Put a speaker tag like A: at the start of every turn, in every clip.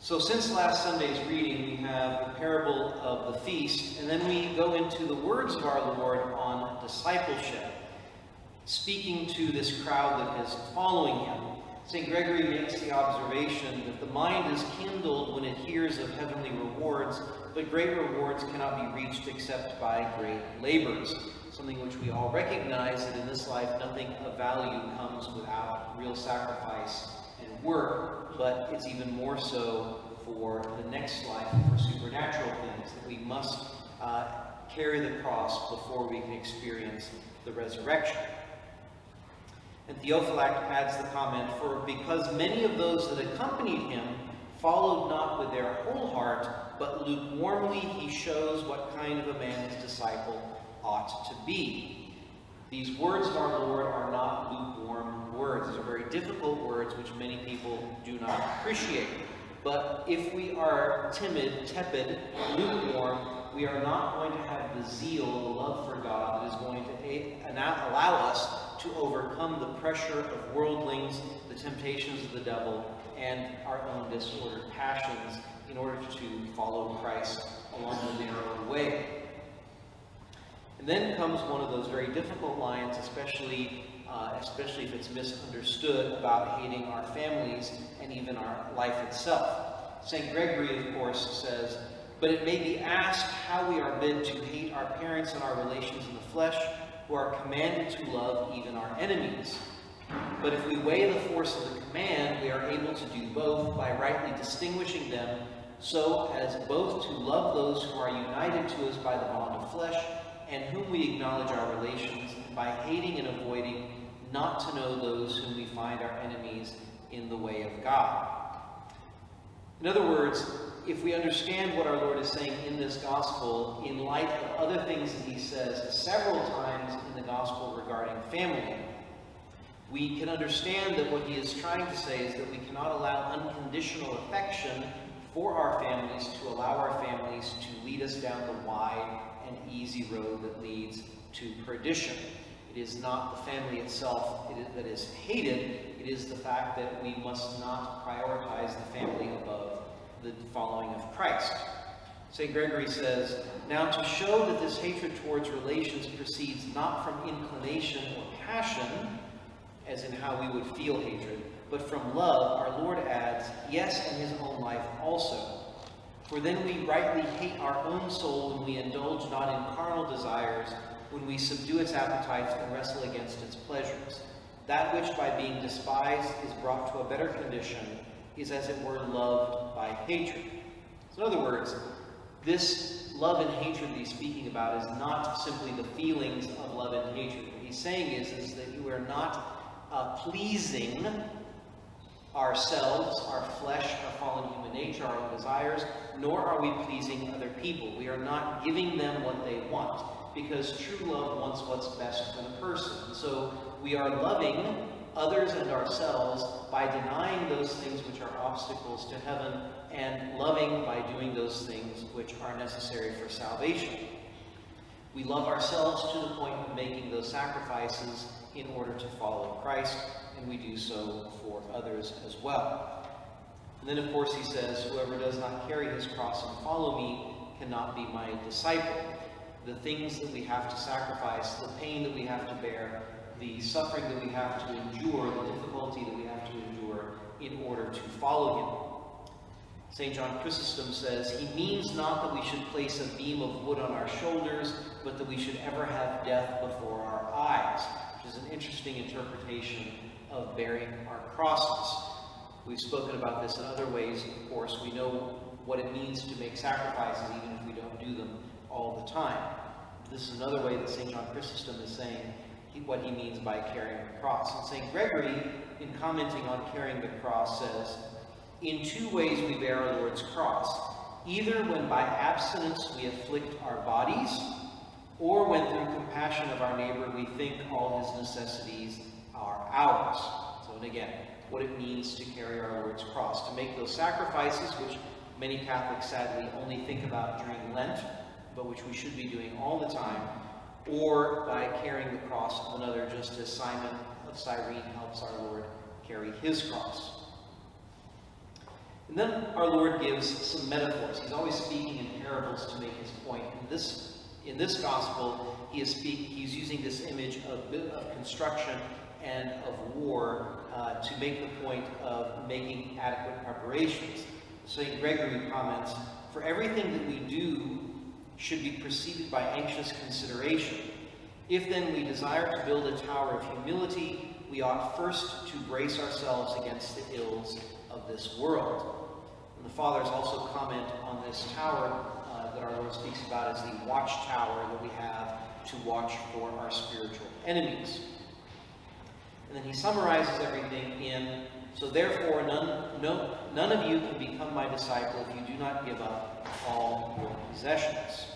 A: So since last Sunday's reading, we have the parable of the feast, and then we go into the words of our Lord on discipleship, speaking to this crowd that is following him. St. Gregory makes the observation that the mind is kindled when it hears of heavenly rewards, but great rewards cannot be reached except by great labors. Something which we all recognize, that in this life nothing of value comes without real sacrifice and work, but it's even more so for the next life, for supernatural things, that we must carry the cross before we can experience the resurrection. And Theophylact adds the comment, "For because many of those that accompanied him followed not with their whole heart, but lukewarmly he shows what kind of a man his disciple ought to be." These words of our Lord are not lukewarm words. These are very difficult words which many people do not appreciate. But if we are timid, tepid, lukewarm, we are not going to have the zeal, the love for God that is going to allow us to overcome the pressure of worldlings, the temptations of the devil, and our own disordered passions in order to follow Christ along the narrow way. And then comes one of those very difficult lines, especially if it's misunderstood, about hating our families and even our life itself. St. Gregory, of course, says, "But it may be asked how we are bid to hate our parents and our relations in the flesh, who are commanded to love even our enemies. But if we weigh the force of the command, we are able to do both by rightly distinguishing them, so as both to love those who are united to us by the bond of flesh, and whom we acknowledge our relations, and by hating and avoiding, not to know those whom we find our enemies in the way of God." In other words, if we understand what our Lord is saying in this gospel, in light of other things that he says several times in the gospel regarding family, we can understand that what he is trying to say is that we cannot allow unconditional affection for our families to allow our families to lead us down the wide and easy road that leads to perdition. It is not the family itself that is hated, it is the fact that we must not prioritize the family above the following of Christ. St. Gregory says, "Now to show that this hatred towards relations proceeds not from inclination or passion, as in how we would feel hatred, but from love, our Lord adds, yes, and his own life also. For then we rightly hate our own soul when we indulge not in carnal desires, when we subdue its appetites and wrestle against its pleasures. That which by being despised is brought to a better condition is as it were loved by hatred." So in other words, this love and hatred that he's speaking about is not simply the feelings of love and hatred. What he's saying is that you are not pleasing ourselves, our flesh, our fallen human nature, our own desires, nor are we pleasing other people. We are not giving them what they want, because true love wants what's best for the person. So we are loving others and ourselves by denying those things which are obstacles to heaven, and loving by doing those things which are necessary for salvation. We love ourselves to the point of making those sacrifices in order to follow Christ, and we do so for others as well. And then, of course, he says, "Whoever does not carry his cross and follow me cannot be my disciple." The things that we have to sacrifice, the pain that we have to bear, the suffering that we have to endure, the difficulty that we have to endure in order to follow him. St. John Chrysostom says, "He means not that we should place a beam of wood on our shoulders, but that we should ever have death before our eyes," which is an interesting interpretation of bearing our crosses. We've spoken about this in other ways, of course. We know what it means to make sacrifices, even if we don't do them all the time. This is another way that St. John Chrysostom is saying what he means by carrying the cross. And St. Gregory, in commenting on carrying the cross, says, "In two ways we bear our Lord's cross, either when by abstinence we afflict our bodies, or when through compassion of our neighbor we think all his necessities are ours." So, and again, what it means to carry our Lord's cross, to make those sacrifices, which many Catholics sadly only think about during Lent, but which we should be doing all the time, or by carrying the cross of another, just as Simon of Cyrene helps our Lord carry his cross. And then our Lord gives some metaphors. He's always speaking in parables to make his point. In this gospel, he's using this image of construction and of war to make the point of making adequate preparations. St. Gregory comments, "For everything that we do should be preceded by anxious consideration. If then we desire to build a tower of humility, we ought first to brace ourselves against the ills of this world." And the Fathers also comment on this tower that our Lord speaks about as the watchtower that we have to watch for our spiritual enemies. And then he summarizes everything in, "So therefore none of you can become my disciple if you do not give up all your possessions."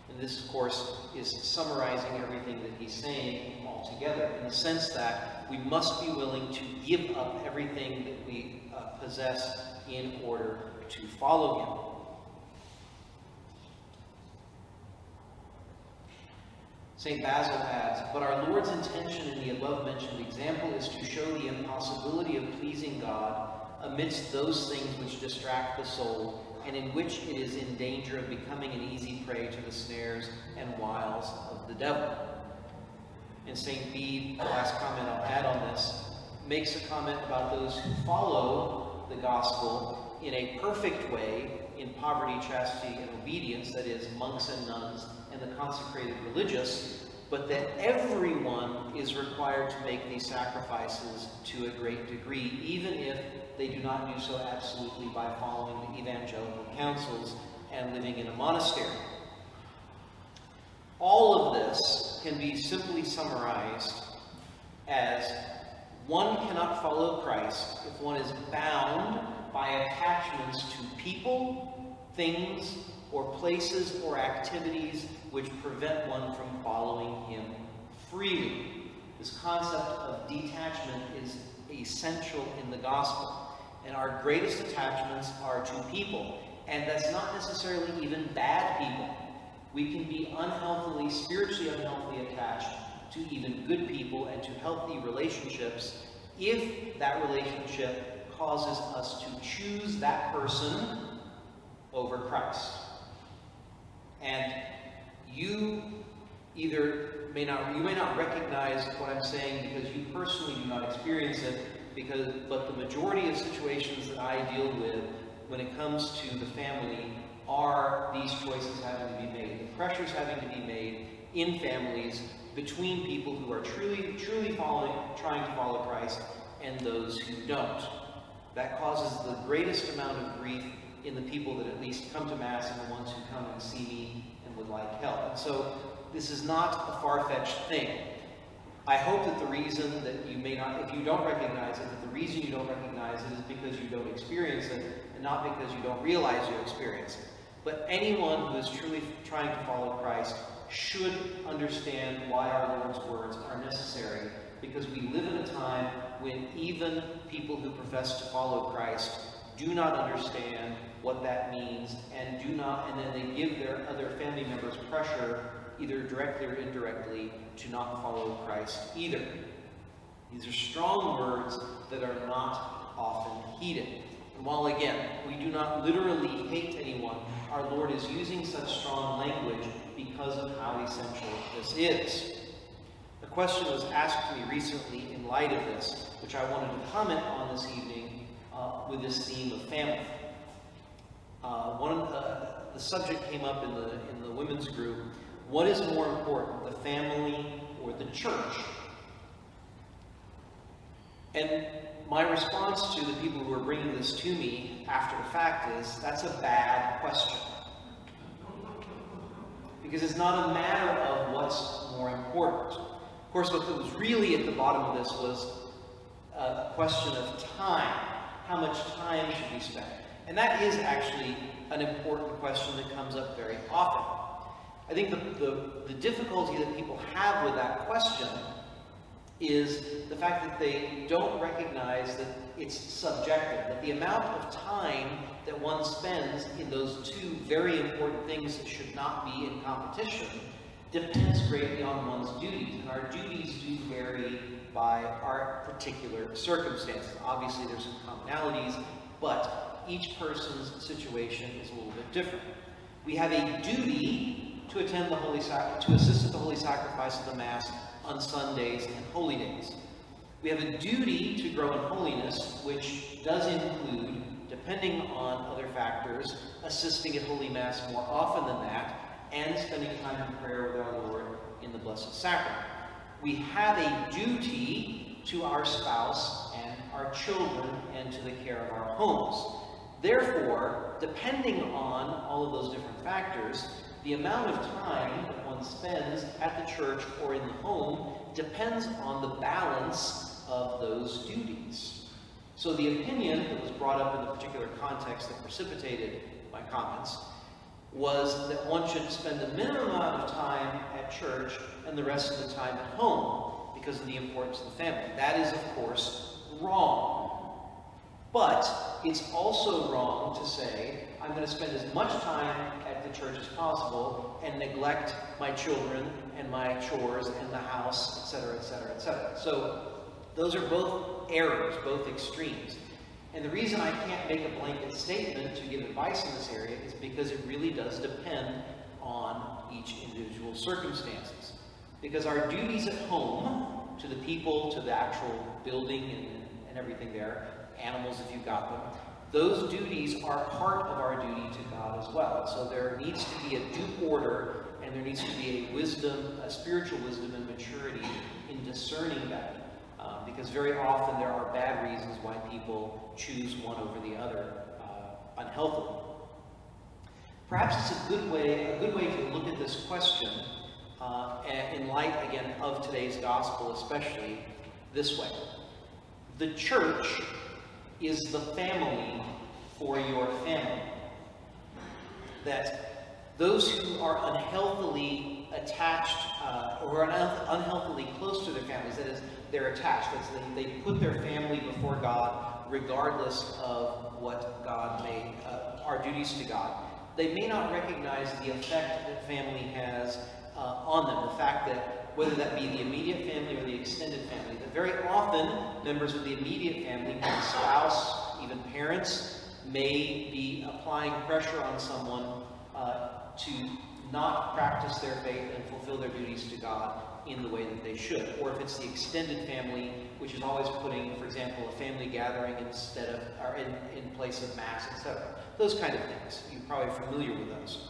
A: And this, of course, is summarizing everything that he's saying altogether, in the sense that we must be willing to give up everything that we possess in order to follow him. St. Basil adds, "But our Lord's intention in the above-mentioned example is to show the impossibility of pleasing God amidst those things which distract the soul, and in which it is in danger of becoming an easy prey to the snares and wiles of the devil." And St. Bede, the last comment I'll add on this, makes a comment about those who follow the gospel in a perfect way, in poverty, chastity, and obedience, that is, monks and nuns and the consecrated religious, but that everyone is required to make these sacrifices to a great degree, even if they do not do so absolutely by following the evangelical counsels and living in a monastery. All of this can be simply summarized as one cannot follow Christ if one is bound by attachments to people, things, or places or activities which prevent one from following him freely. This concept of detachment is essential in the gospel. And our greatest attachments are to people. And that's not necessarily even bad people. We can be unhealthily, spiritually unhealthily attached to even good people and to healthy relationships if that relationship causes us to choose that person over Christ. And you may not recognize what I'm saying because you personally do not experience it, but the majority of situations that I deal with when it comes to the family are these choices having to be made, the pressures having to be made in families between people who are truly trying to follow Christ and those who don't. That causes the greatest amount of grief in the people that at least come to Mass and the ones who come and see me and would like help. And so this is not a far-fetched thing. I hope that the reason that you may not, if you don't recognize it, that the reason you don't recognize it is because you don't experience it and not because you don't realize you experience it. But anyone who is truly trying to follow Christ should understand why our Lord's words are necessary, because we live in a time when even people who profess to follow Christ do not understand what that means and then they give their other family members pressure, either directly or indirectly, to not follow Christ either. These are strong words that are not often heeded. And while again, we do not literally hate anyone, our Lord is using such strong language because of how essential this is. A question was asked to me recently in light of this, which I wanted to comment on this evening with this theme of family. The subject came up in the women's group. What is more important, the family or the church? And my response to the people who are bringing this to me after the fact is, that's a bad question. Because it's not a matter of what's more important. Of course, what was really at the bottom of this was a question of time. How much time should we spend? And that is actually an important question that comes up very often. I think the difficulty that people have with that question is the fact that they don't recognize that it's subjective, that the amount of time that one spends in those two very important things that should not be in competition depends greatly on one's duties. And our duties do vary by our particular circumstances. Obviously, there's some commonalities, but each person's situation is a little bit different. We have a duty to attend to assist at the holy sacrifice of the Mass on Sundays and holy days. We have a duty to grow in holiness, which does include, depending on other factors, assisting at Holy Mass more often than that, and spending time in prayer with our Lord in the Blessed Sacrament. We have a duty to our spouse and our children and to the care of our homes. Therefore, depending on all of those different factors, the amount of time that one spends at the church or in the home depends on the balance of those duties. So the opinion that was brought up in the particular context that precipitated my comments was that one should spend the minimum amount of time at church and the rest of the time at home because of the importance of the family. That is, of course, wrong. But it's also wrong to say, I'm going to spend as much time at the church as possible and neglect my children and my chores and the house, etc., etc., etc. So those are both errors, both extremes. And the reason I can't make a blanket statement to give advice in this area is because it really does depend on each individual circumstances. Because our duties at home, to the people, to the actual building and everything there, animals if you've got them, those duties are part of our duty to God as well. So there needs to be a due order, and there needs to be a wisdom, a spiritual wisdom and maturity in discerning that. Because very often there are bad reasons why people choose one over the other unhealthily. Perhaps it's a good way to look at this question in light, again, of today's gospel, especially this way. The church is the family for your family. That those who are unhealthily attached or are unhealthily close to their families, that is, they're attached. They put their family before God regardless of what God made, our duties to God. They may not recognize the effect that family has on them. The fact that whether that be the immediate family or the extended family, that very often members of the immediate family, the spouse, even parents, may be applying pressure on someone to not practice their faith and fulfill their duties to God in the way that they should. Or if it's the extended family, which is always putting, for example, a family gathering instead of, or in place of Mass, etc. Those kind of things. You're probably familiar with those.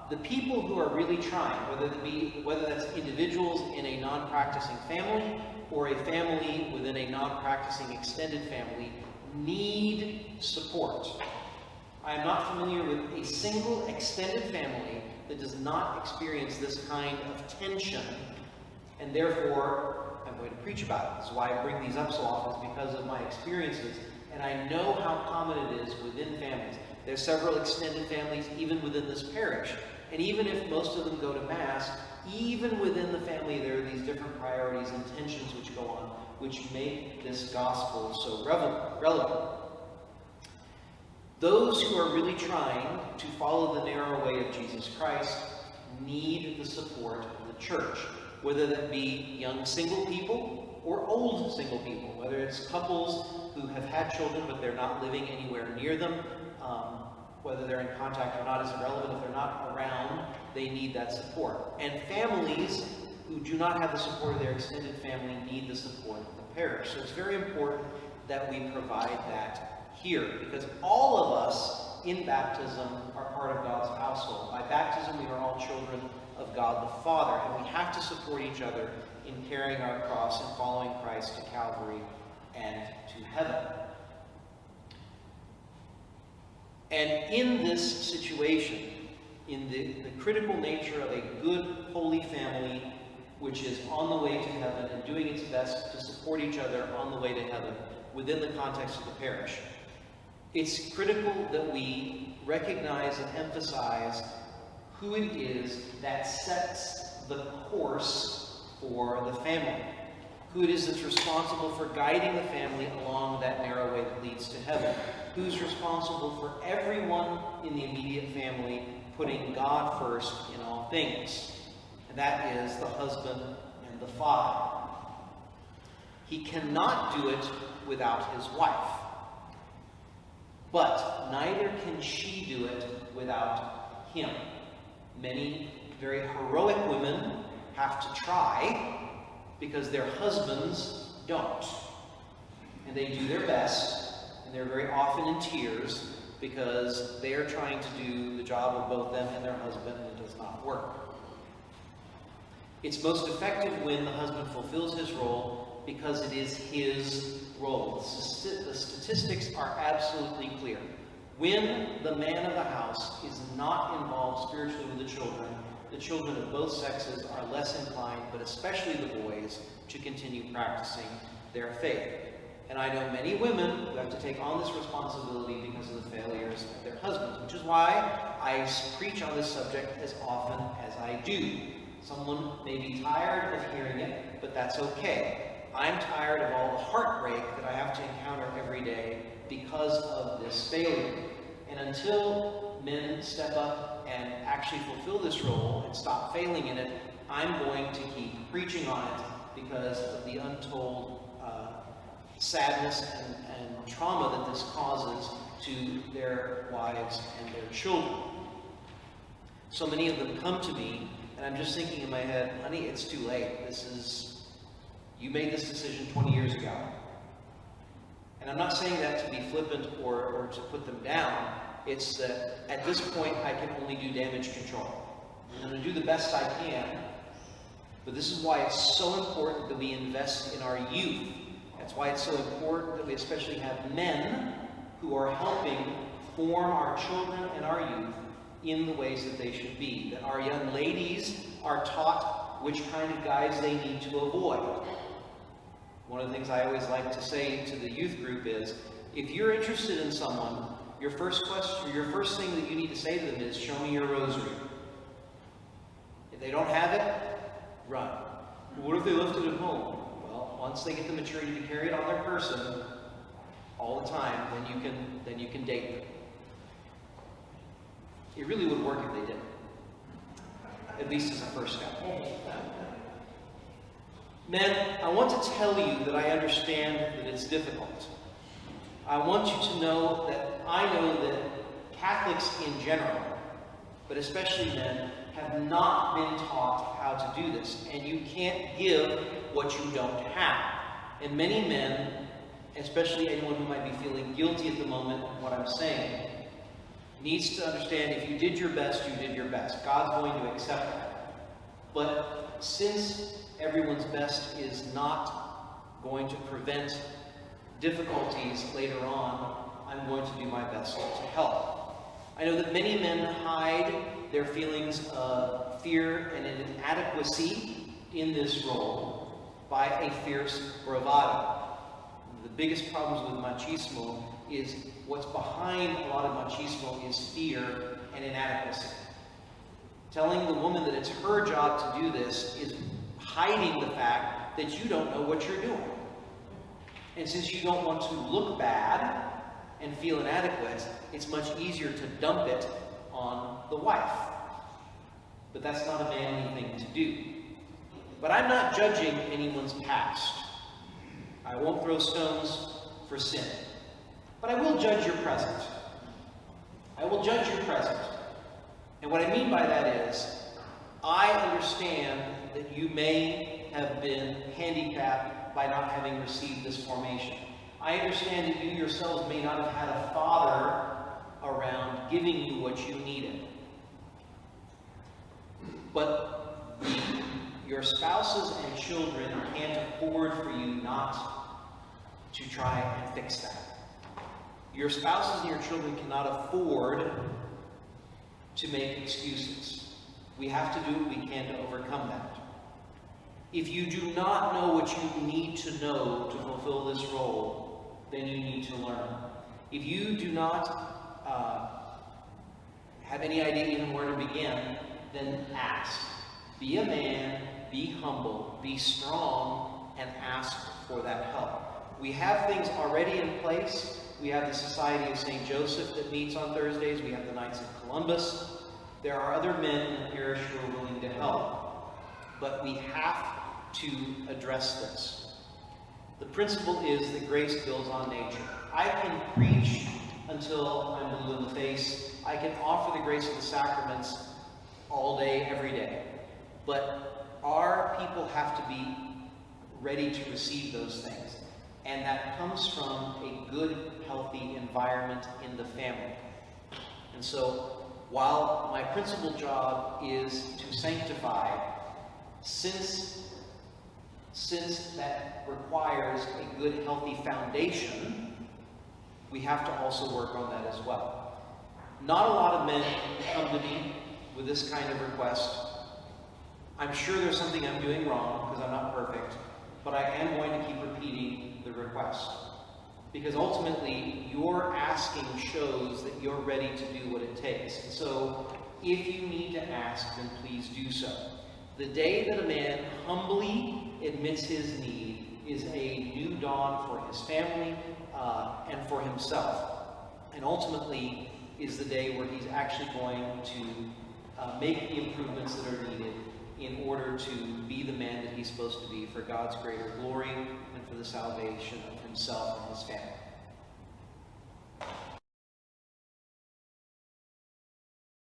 A: The people who are really trying, whether that's individuals in a non-practicing family or a family within a non-practicing extended family, need support. I am not familiar with a single extended family that does not experience this kind of tension, and therefore I'm going to preach about it. This is why I bring these up so often, is because of my experiences, and I know how common it is within families. There's several extended families even within this parish, and even if most of them go to Mass, even within the family there are these different priorities and tensions which go on, which make this gospel so relevant. Those who are really trying to follow the narrow way of Jesus Christ need the support of the church, whether that be young single people or old single people, whether it's couples who have had children but they're not living anywhere near them, whether they're in contact or not is irrelevant. If they're not around, they need that support. And families who do not have the support of their extended family need the support of the parish. So it's very important that we provide that here, because all of us in baptism are part of God's household. By baptism, we are all children of God the Father, and we have to support each other in carrying our cross and following Christ to Calvary and to heaven. And in this situation, in the critical nature of a good, holy family, which is on the way to heaven and doing its best to support each other on the way to heaven within the context of the parish, it's critical that we recognize and emphasize who it is that sets the course for the family, who it is that's responsible for guiding the family along that narrow way that leads to heaven, who's responsible for everyone in the immediate family putting God first in all things. And that is the husband and the father. He cannot do it without his wife. But neither can she do it without him. Many very heroic women have to try because their husbands don't. And they do their best, and they're very often in tears because they are trying to do the job of both them and their husband, and it does not work. It's most effective when the husband fulfills his role because it is his role. The statistics are absolutely clear. When the man of the house is not involved spiritually with the children of both sexes are less inclined, but especially the boys, to continue practicing their faith. And I know many women who have to take on this responsibility because of the failures of their husbands, which is why I preach on this subject as often as I do. Someone may be tired of hearing it, but that's okay. I'm tired of all the heartbreak that I have to encounter every day because of this failure. And until men step up and actually fulfill this role and stop failing in it, I'm going to keep preaching on it because of the untold sadness and trauma that this causes to their wives and their children. So many of them come to me, and I'm just thinking in my head, honey, it's too late. You made this decision 20 years ago. And I'm not saying that to be flippant or to put them down. It's that at this point, I can only do damage control. I'm going to do the best I can, but this is why it's so important that we invest in our youth. That's why it's so important that we especially have men who are helping form our children and our youth in the ways that they should be. That our young ladies are taught which kind of guys they need to avoid. One of the things I always like to say to the youth group is, if you're interested in someone, your first thing that you need to say to them is, show me your rosary. If they don't have it, run. What if they left it at home? Well, once they get the maturity to carry it on their person all the time, then you can date them. It really would work if they did. At least as a first step. Men, I want to tell you that I understand that it's difficult. I want you to know that I know that Catholics in general, but especially men, have not been taught how to do this. And you can't give what you don't have. And many men, especially anyone who might be feeling guilty at the moment of what I'm saying, needs to understand if you did your best, you did your best. God's going to accept that. But since everyone's best is not going to prevent difficulties later on, I'm going to do my best to help. I know that many men hide their feelings of fear and inadequacy in this role by a fierce bravado. The biggest problems with machismo is what's behind a lot of machismo is fear and inadequacy. Telling the woman that it's her job to do this is hiding the fact that you don't know what you're doing. And since you don't want to look bad and feel inadequate, it's much easier to dump it on the wife. But that's not a manly thing to do. But I'm not judging anyone's past. I won't throw stones for sin. But I will judge your present. I will judge your present. And what I mean by that is, I understand that you may have been handicapped by not having received this formation. I understand that you yourselves may not have had a father around giving you what you needed. But your spouses and children can't afford for you not to try and fix that. Your spouses and your children cannot afford to make excuses. We have to do what we can to overcome that. If you do not know what you need to know to fulfill this role, then you need to learn. If you do not have any idea even where to begin, then ask. Be a man, be humble, be strong, and ask for that help. We have things already in place. We have the Society of St. Joseph that meets on Thursdays. We have the Knights of Columbus. There are other men in the parish who are willing to help. But we have to address this. The principle is that grace builds on nature. I can preach until I'm blue in the face. I can offer the grace of the sacraments all day, every day. But our people have to be ready to receive those things. And that comes from a good, healthy environment in the family. And so, while my principal job is to sanctify, since that requires a good, healthy foundation, we have to also work on that as well. Not a lot of men come to me with this kind of request. I'm sure there's something I'm doing wrong, because I'm not perfect, but I am going to keep repeating the request. Because ultimately, your asking shows that you're ready to do what it takes. And so, if you need to ask, then please do so. The day that a man humbly admits his need is a new dawn for his family and for himself. And ultimately is the day where he's actually going to make the improvements that are needed in order to be the man that he's supposed to be for God's greater glory and for the salvation of himself and his family.